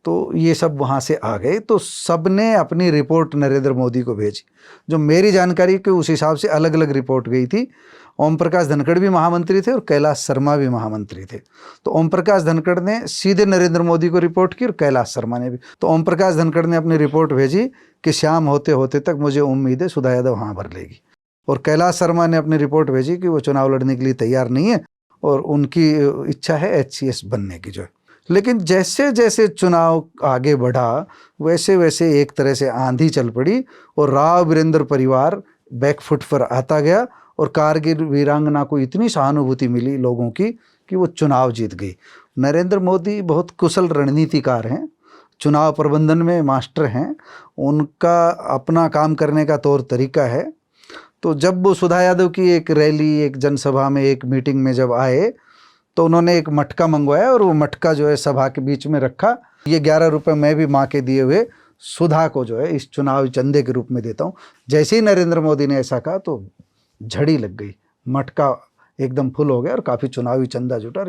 तो ये सब वहाँ से आ गए, तो सब ने अपनी रिपोर्ट नरेंद्र मोदी को भेजी। जो मेरी जानकारी के उस हिसाब से अलग अलग रिपोर्ट गई थी। ओम प्रकाश धनखड़ भी महामंत्री थे और कैलाश शर्मा भी महामंत्री थे। तो ओम प्रकाश धनखड़ ने सीधे नरेंद्र मोदी को रिपोर्ट की और कैलाश शर्मा ने भी। तो ओम प्रकाश धनखड़ ने अपनी रिपोर्ट भेजी कि शाम होते होते तक मुझे उम्मीद है सुधा यादव हाँ भर लेगी, और कैलाश शर्मा ने अपनी रिपोर्ट भेजी कि वो चुनाव लड़ने के लिए तैयार नहीं है और उनकी इच्छा है HCS बनने की जो है। लेकिन जैसे जैसे चुनाव आगे बढ़ा वैसे वैसे एक तरह से आंधी चल पड़ी और राव वीरेंद्र परिवार बैकफुट पर आता गया और कारगिल वीरांगना को इतनी सहानुभूति मिली लोगों की कि वो चुनाव जीत गई। नरेंद्र मोदी बहुत कुशल रणनीतिकार हैं, चुनाव प्रबंधन में मास्टर हैं, उनका अपना काम करने का तौर तरीका है। तो जब वो सुधा यादव की एक रैली, एक जनसभा में, एक मीटिंग में जब आए तो उन्होंने एक मटका मंगवाया और वो मटका जो है सभा के बीच में रखा। ये 11 रुपये मैं भी माँ के दिए हुए सुधा को जो है इस चुनावी चंदे के रूप में देता हूँ। जैसे ही नरेंद्र मोदी ने ऐसा कहा तो झड़ी लग गई, मटका एकदम फुल हो गया और काफ़ी चुनावी चंदा जुटा।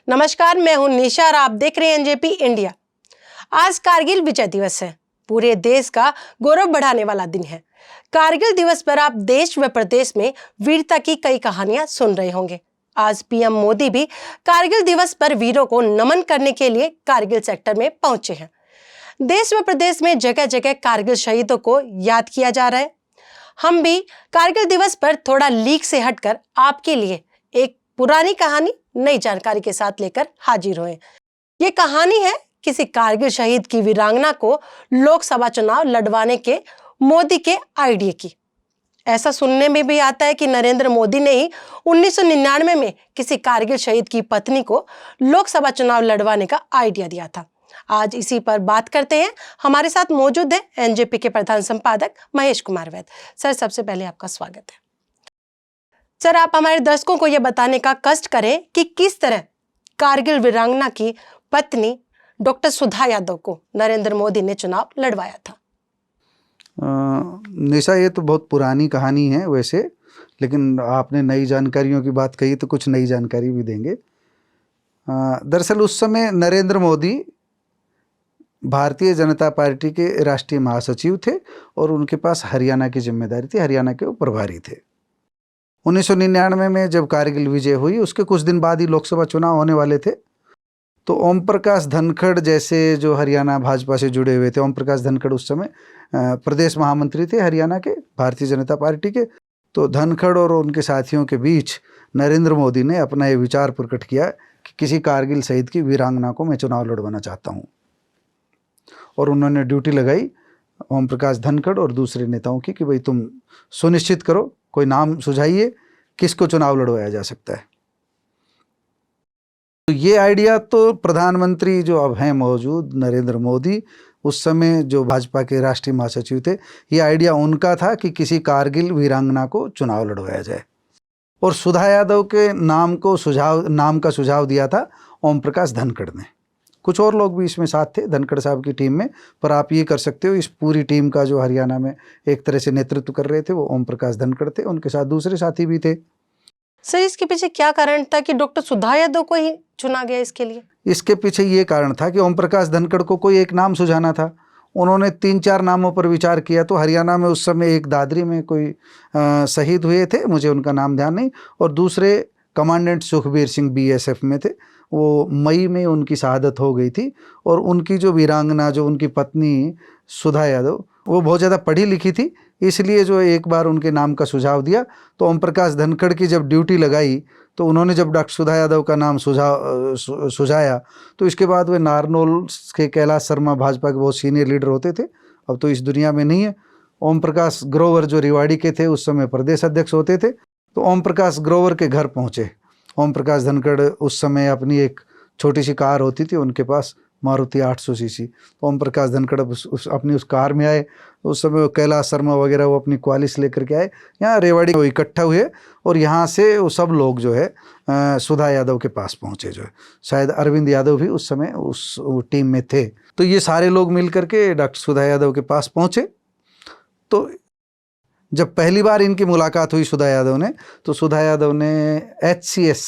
नमस्कार, मैं हूं निशा और आप देख रहे हैं NJP इंडिया। आज कारगिल विजय दिवस है, पूरे देश का गौरव बढ़ाने वाला दिन है। कारगिल दिवस पर आप देश व प्रदेश में वीरता की कई कहानियां सुन रहे होंगे। आज PM मोदी भी कारगिल दिवस पर वीरों को नमन करने के लिए कारगिल सेक्टर में पहुंचे हैं। देश व प्रदेश में जगह जगह कारगिल शहीदों को याद किया जा रहा है। हम भी कारगिल दिवस पर थोड़ा लीक से हटकर आपके लिए एक पुरानी कहानी नई जानकारी के साथ लेकर हाजिर हुए। ये कहानी है किसी कारगिल शहीद की वीरांगना को लोकसभा चुनाव लड़वाने के मोदी के आइडिया की। ऐसा सुनने में भी आता है कि नरेंद्र मोदी ने ही 1999 में किसी कारगिल शहीद की पत्नी को लोकसभा चुनाव लड़वाने का आइडिया दिया था। आज इसी पर बात करते हैं। हमारे साथ मौजूद है NJP के प्रधान संपादक महेश कुमार वैद। सर, सबसे पहले आपका स्वागत है। सर, आप हमारे दर्शकों को यह बताने का कष्ट करें कि किस तरह कारगिल वीरांगना की पत्नी डॉक्टर सुधा यादव को नरेंद्र मोदी ने चुनाव लड़वाया था। निशा, ये तो बहुत पुरानी कहानी है वैसे, लेकिन आपने नई जानकारियों की बात कही तो कुछ नई जानकारी भी देंगे। दरअसल उस समय नरेंद्र मोदी भारतीय जनता पार्टी के राष्ट्रीय महासचिव थे और उनके पास हरियाणा की जिम्मेदारी थी, हरियाणा के वो प्रभारी थे। 1999 में जब कारगिल विजय हुई उसके कुछ दिन बाद ही लोकसभा चुनाव होने वाले थे। तो ओम प्रकाश धनखड़ जैसे जो हरियाणा भाजपा से जुड़े हुए थे, ओम प्रकाश धनखड़ उस समय प्रदेश महामंत्री थे हरियाणा के भारतीय जनता पार्टी के। तो धनखड़ और उनके साथियों के बीच नरेंद्र मोदी ने अपना ये विचार प्रकट किया कि किसी कारगिल शहीद की वीरांगना को मैं चुनाव लड़वाना चाहता हूँ। और उन्होंने ड्यूटी लगाई ओम प्रकाश धनखड़ और दूसरे नेताओं की कि भाई तुम सुनिश्चित करो, कोई नाम सुझाइए किसको चुनाव लड़वाया जा सकता है। तो ये आइडिया तो प्रधानमंत्री जो अब हैं मौजूद नरेंद्र मोदी, उस समय जो भाजपा के राष्ट्रीय महासचिव थे, ये आइडिया उनका था कि किसी कारगिल वीरांगना को चुनाव लड़वाया जाए। और सुधा यादव के नाम का सुझाव दिया था ओम प्रकाश धनखड़ ने। कुछ और लोग भी इसमें साथ थे धनखड़ साहब की टीम में, पर आप ये कर सकते हो इस पूरी टीम का जो हरियाणा में एक तरह से नेतृत्व कर रहे थे वो ओम प्रकाश धनखड़ थे, उनके साथ दूसरे साथी भी थे। सर, इसके पीछे क्या कारण था कि डॉक्टर सुधा यादव को ही चुना गया इसके लिए? इसके पीछे ये कारण था कि ओम प्रकाश धनखड़ को कोई एक नाम सुझाना था। उन्होंने 3-4 नामों पर विचार किया। तो हरियाणा में उस समय एक दादरी में कोई शहीद हुए थे, मुझे उनका नाम ध्यान नहीं, और दूसरे कमांडेंट सुखबीर सिंह BSF में थे, वो मई में उनकी शहादत हो गई थी। और उनकी जो वीरांगना, जो उनकी पत्नी सुधा यादव, वो बहुत ज़्यादा पढ़ी लिखी थी, इसलिए जो एक बार उनके नाम का सुझाव दिया। तो ओम प्रकाश धनखड़ की जब ड्यूटी लगाई तो उन्होंने जब डॉक्टर सुधा यादव का नाम सुझाया तो इसके बाद वे नारनौल के कैलाश शर्मा भाजपा के बहुत सीनियर लीडर होते थे, अब तो इस दुनिया में नहीं है। ओम प्रकाश ग्रोवर जो रेवाड़ी के थे उस समय प्रदेश अध्यक्ष होते थे। तो ओम प्रकाश ग्रोवर के घर पहुँचे। ओम प्रकाश धनखड़ उस समय अपनी एक छोटी सी कार होती थी उनके पास, मारुति 800 सीसी। ओम प्रकाश धनखड़ अपनी उस कार में आए। उस समय वो कैलाश शर्मा वगैरह वो अपनी क्वालिस लेकर के आए, यहाँ रेवाड़ी वो इकट्ठा हुए और यहाँ से वो सब लोग जो है सुधा यादव के पास पहुँचे। जो है शायद अरविंद यादव भी उस समय उस टीम में थे। तो ये सारे लोग मिल करके डॉक्टर सुधा यादव के पास पहुँचे। तो जब पहली बार इनकी मुलाकात हुई सुधा यादव ने, तो सुधा यादव ने HCS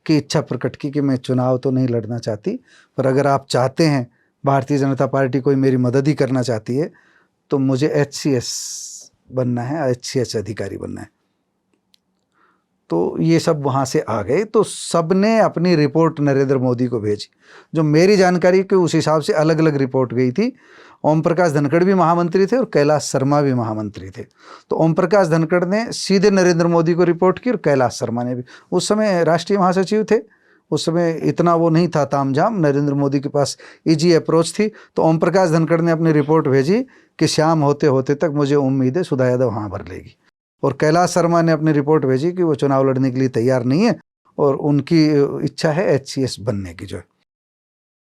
की इच्छा प्रकट की कि मैं चुनाव तो नहीं लड़ना चाहती, पर अगर आप चाहते हैं, भारतीय जनता पार्टी कोई मेरी मदद ही करना चाहती है, तो मुझे HCS बनना है, HCS अधिकारी बनना है। तो ये सब वहाँ से आ गए, तो सब ने अपनी रिपोर्ट नरेंद्र मोदी को भेजी। जो मेरी जानकारी के उस हिसाब से अलग अलग रिपोर्ट गई थी। ओम प्रकाश धनखड़ भी महामंत्री थे और कैलाश शर्मा भी महामंत्री थे। तो ओम प्रकाश धनखड़ ने सीधे नरेंद्र मोदी को रिपोर्ट की और कैलाश शर्मा ने भी। उस समय राष्ट्रीय महासचिव थे, उस समय इतना वो नहीं था तामझाम, नरेंद्र मोदी के पास इजी अप्रोच थी। तो ओम प्रकाश धनखड़ ने अपनी रिपोर्ट भेजी कि शाम होते होते तक मुझे उम्मीद है सुधा यादव हाँ भर लेगी। और कैलाश शर्मा ने अपनी रिपोर्ट भेजी कि वो चुनाव लड़ने के लिए तैयार नहीं है और उनकी इच्छा है HCS बनने की जो है।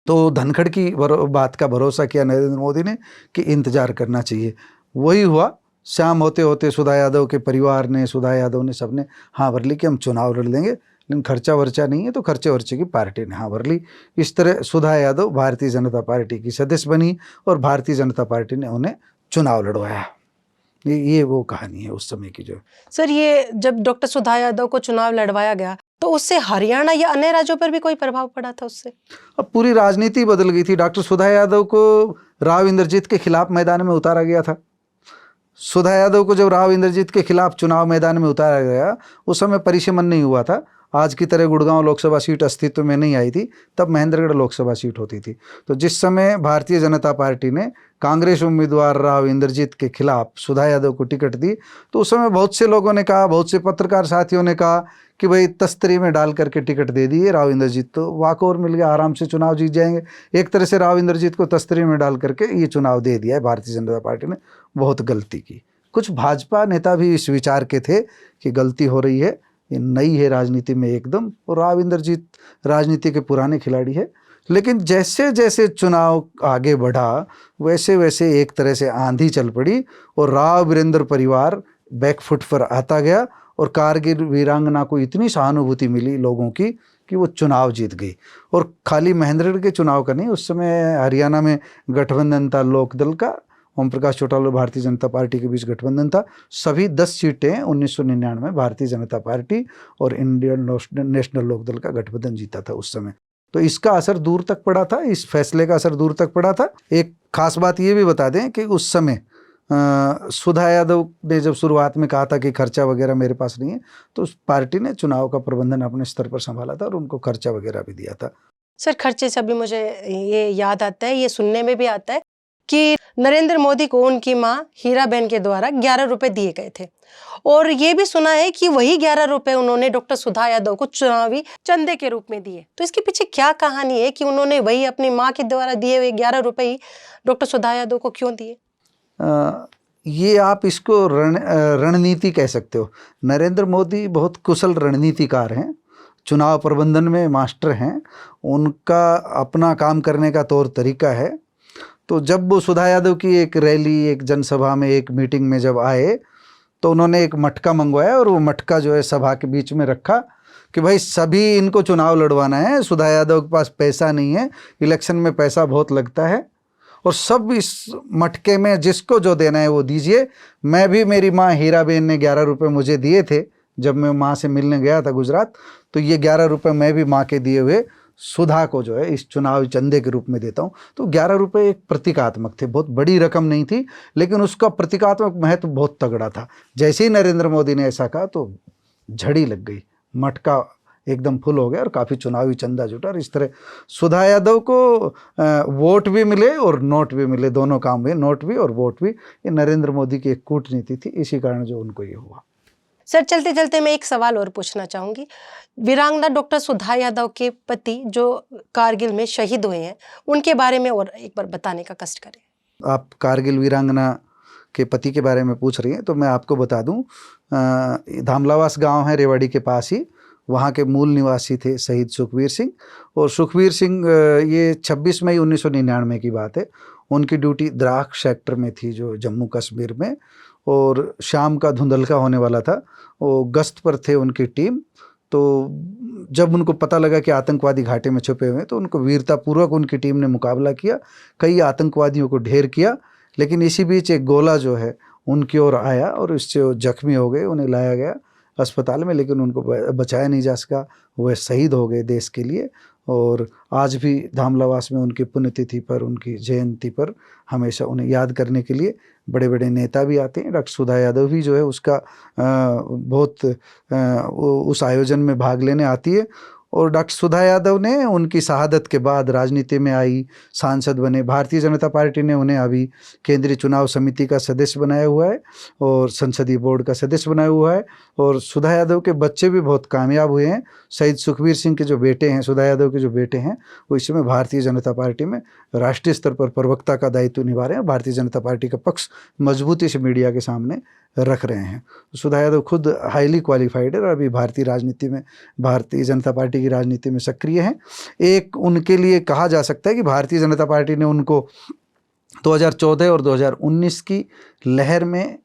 तो धनखड़ की बात का भरोसा किया नरेंद्र मोदी ने कि इंतजार करना चाहिए। वही हुआ, शाम होते होते सुधा यादव के परिवार ने, सुधा यादव ने, सबने हाँ भर ली कि हम चुनाव लड़ लेंगे, लेकिन खर्चा वर्चा नहीं है, तो खर्चे वर्चे की पार्टी ने हाँ भर ली। इस तरह सुधा यादव भारतीय जनता पार्टी की सदस्य बनी और भारतीय जनता पार्टी ने उन्हें चुनाव लड़वाया। ये वो कहानी है उस समय की जो। सर, ये जब डॉक्टर सुधा यादव को चुनाव लड़वाया गया तो उससे हरियाणा या अन्य राज्यों पर भी कोई प्रभाव पड़ा था उससे? अब पूरी राजनीति बदल गई थी। डॉक्टर सुधा यादव को राव इंद्रजीत के खिलाफ मैदान में उतारा गया था। सुधा यादव को जब राव इंद्रजीत के खिलाफ चुनाव मैदान में उतारा गया, उस समय परिसीमन नहीं हुआ था। आज की तरह गुड़गांव लोकसभा सीट अस्तित्व में नहीं आई थी, तब महेंद्रगढ़ लोकसभा सीट होती थी। तो जिस समय भारतीय जनता पार्टी ने कांग्रेस उम्मीदवार राव इंद्रजीत के खिलाफ सुधा यादव को टिकट दी, तो उस समय बहुत से लोगों ने कहा, बहुत से पत्रकार साथियों ने कहा कि भाई तस्तरी में डाल करके टिकट दे दिए राव इंद्रजीत, तो वाकओवर मिल गया, आराम से चुनाव जीत जाएंगे। एक तरह से राव इंद्रजीत को तस्तरी में डाल करके ये चुनाव दे दिया है भारतीय जनता पार्टी ने। बहुत गलती की। कुछ भाजपा नेता भी इस विचार के थे कि गलती हो रही है, ये नई है राजनीति में एकदम, और राव इंद्रजीत राजनीति के पुराने खिलाड़ी है। लेकिन जैसे जैसे चुनाव आगे बढ़ा, वैसे वैसे एक तरह से आंधी चल पड़ी और राव वीरेंद्र परिवार बैकफुट पर आता गया और कारगिल वीरांगना को इतनी सहानुभूति मिली लोगों की कि वो चुनाव जीत गई। और खाली महेंद्रगढ़ के चुनाव का नहीं, उस समय हरियाणा में गठबंधन था लोकदल का, ओम प्रकाश चौटाला भारतीय जनता पार्टी के बीच गठबंधन था। सभी 10 सीटें 1999 भारतीय जनता पार्टी और इंडियन नेशनल लोकदल का गठबंधन जीता था उस समय। तो इसका असर दूर तक पड़ा था, इस फैसले का असर दूर तक पड़ा था। एक खास बात ये भी बता दें कि उस समय सुधा यादव ने जब शुरुआत में कहा था कि खर्चा वगैरह मेरे पास नहीं है, तो उस पार्टी ने चुनाव का प्रबंधन अपने स्तर पर संभाला था और उनको खर्चा वगैरह भी दिया था। सर, खर्चे से अभी मुझे ये याद आता है, ये सुनने में भी आता है कि नरेंद्र मोदी को उनकी माँ हीराबेन के द्वारा 11 रुपए दिए गए थे, और ये भी सुना है कि वही 11 रुपए उन्होंने डॉक्टर सुधा यादव को चुनावी चंदे के रूप में दिए। तो इसके पीछे क्या कहानी है कि उन्होंने वही अपनी माँ के द्वारा दिए हुए 11 रुपए ही डॉक्टर सुधा यादव को क्यों दिए? ये आप इसको रणनीति कह सकते हो। नरेंद्र मोदी बहुत कुशल रणनीतिकार हैं, चुनाव प्रबंधन में मास्टर हैं, उनका अपना काम करने का तौर तरीका है। तो जब वो सुधा यादव की एक रैली, एक जनसभा में, एक मीटिंग में जब आए, तो उन्होंने एक मटका मंगवाया और वो मटका जो है सभा के बीच में रखा कि भाई सभी इनको चुनाव लड़वाना है, सुधा यादव के पास पैसा नहीं है, इलेक्शन में पैसा बहुत लगता है, और सब इस मटके में जिसको जो देना है वो दीजिए। मैं भी, मेरी माँ हीराबेन ने 11 रुपये मुझे दिए थे जब मैं माँ से मिलने गया था गुजरात, तो ये 11 रुपये मैं भी माँ के दिए हुए सुधा को जो है इस चुनाव चंदे के रूप में देता हूँ। तो 11 रुपये एक प्रतीकात्मक थे, बहुत बड़ी रकम नहीं थी, लेकिन उसका प्रतीकात्मक महत्व बहुत तगड़ा था। जैसे ही नरेंद्र मोदी ने ऐसा कहा तो झड़ी लग गई, मटका एकदम फुल हो गया और काफ़ी चुनावी चंदा जुटा। और इस तरह सुधा यादव को वोट भी मिले और नोट भी मिले, दोनों काम हुए, नोट भी और वोट भी। ये नरेंद्र मोदी की एक कूटनीति थी, इसी कारण जो उनको ये हुआ। सर, चलते चलते मैं एक सवाल और पूछना चाहूँगी। वीरांगना डॉक्टर सुधा यादव के पति जो कारगिल में शहीद हुए हैं, उनके बारे में और एक बार बताने का कष्ट करें। आप कारगिल वीरांगना के पति के बारे में पूछ रही हैं, तो मैं आपको बता दूं, धामलावास गांव है रेवाड़ी के पास ही, वहाँ के मूल निवासी थे शहीद सुखवीर सिंह। और सुखवीर सिंह, ये 26 मई 1999 की बात है, उनकी ड्यूटी द्राख सेक्टर में थी जो जम्मू कश्मीर में, और शाम का धुंधलका होने वाला था, वो गश्त पर थे उनकी टीम। तो जब उनको पता लगा कि आतंकवादी घाटे में छुपे हुए हैं, तो उनको वीरतापूर्वक उनकी टीम ने मुकाबला किया, कई आतंकवादियों को ढेर किया। लेकिन इसी बीच एक गोला जो है उनकी ओर आया और इससे वो जख्मी हो गए, उन्हें लाया गया अस्पताल में, लेकिन उनको बचाया नहीं जा सका। वह शहीद हो गए देश के लिए। और आज भी धामलवास में उनकी पुण्यतिथि पर, उनकी जयंती पर हमेशा उन्हें याद करने के लिए बड़े बड़े नेता भी आते हैं। डॉक्टर सुधा यादव भी जो है उसका उस आयोजन में भाग लेने आती है। और डॉक्टर सुधा यादव ने उनकी शहादत के बाद राजनीति में आई, सांसद बने। भारतीय जनता पार्टी ने उन्हें अभी केंद्रीय चुनाव समिति का सदस्य बनाया हुआ है और संसदीय बोर्ड का सदस्य बनाया हुआ है। और सुधा यादव के बच्चे भी बहुत कामयाब हुए हैं। शहीद सुखबीर सिंह के जो बेटे हैं, सुधा यादव के जो बेटे हैं, वो इस समय भारतीय जनता पार्टी में राष्ट्रीय स्तर पर प्रवक्ता का दायित्व निभा रहे हैं। भारतीय जनता पार्टी का पक्ष मजबूती से मीडिया के सामने रख रहे हैं। सुधा यादव खुद हाईली क्वालिफाइड है और अभी भारतीय राजनीति में, भारतीय जनता पार्टी की राजनीति में सक्रिय हैं। एक उनके लिए कहा जा सकता है कि भारतीय जनता पार्टी ने उनको 2014 और 2019 की लहर में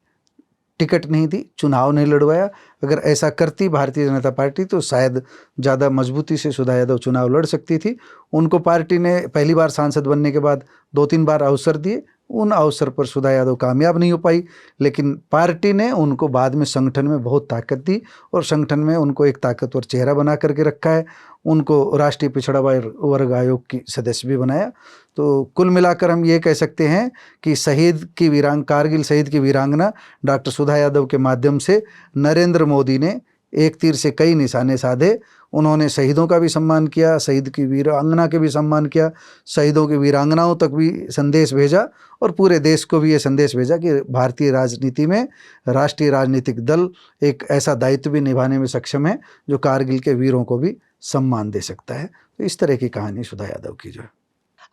टिकट नहीं दी, चुनाव नहीं लड़वाया। अगर ऐसा करती भारतीय जनता पार्टी तो शायद ज़्यादा मजबूती से सुधा यादव चुनाव लड़ सकती थी। उनको पार्टी ने पहली बार सांसद बनने के बाद 2-3 बार अवसर दिए, उन अवसर पर सुधा यादव कामयाब नहीं हो पाई। लेकिन पार्टी ने उनको बाद में संगठन में बहुत ताकत दी और संगठन में उनको एक ताकतवर चेहरा बना करके रखा है। उनको राष्ट्रीय पिछड़ा वर्ग आयोग की सदस्य भी बनाया। तो कुल मिलाकर हम ये कह सकते हैं कि कारगिल शहीद की वीरांगना डॉक्टर सुधा यादव के माध्यम से नरेंद्र मोदी ने एक तीर से कई निशाने साधे। उन्होंने शहीदों का भी सम्मान किया, शहीद की वीरांगना के भी सम्मान किया, शहीदों की वीरांगनाओं तक भी संदेश भेजा और पूरे देश को भी ये संदेश भेजा कि भारतीय राजनीति में राष्ट्रीय राजनीतिक दल एक ऐसा दायित्व भी निभाने में सक्षम है जो कारगिल के वीरों को भी सम्मान दे सकता है। तो इस तरह की कहानी सुधा यादव की जो है।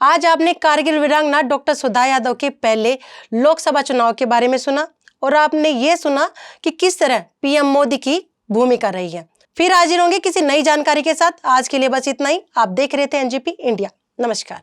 आज आपने कारगिल वीरांगना डॉक्टर सुधा यादव के पहले लोकसभा चुनाव के बारे में सुना और आपने ये सुना कि किस तरह पीएम मोदी की भूमिका रही है। फिर हाजिर होंगे किसी नई जानकारी के साथ। आज के लिए बस इतना ही। आप देख रहे थे एनजेपी इंडिया। नमस्कार।